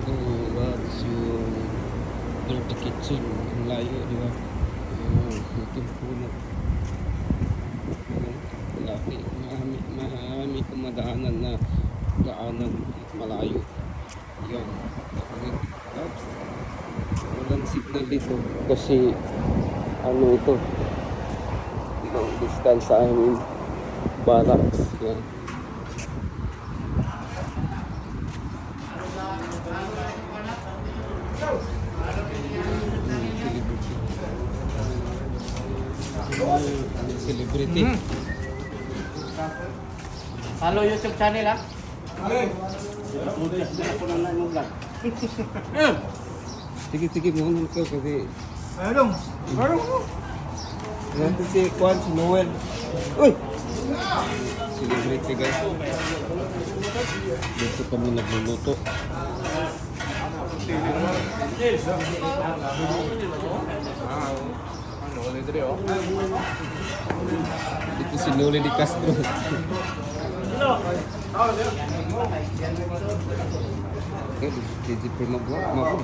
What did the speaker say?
Oh, that's yung dirty kitchen. Ang layo, di ba? Oh, itong puno. Laki. Marami kumadaanan na daanan malayo. Yan. Walang signal dito kasi ano ito, long distance sa amin barracks. Yan. Celebrity. Follow YouTube channel ha. Sige muna ko kasi Ayun. natin si Juan, si Noel. Uy! Celebrity guys. Dito kami nagluluto. Dito si Noli Di Castro. Di Prima Vlog.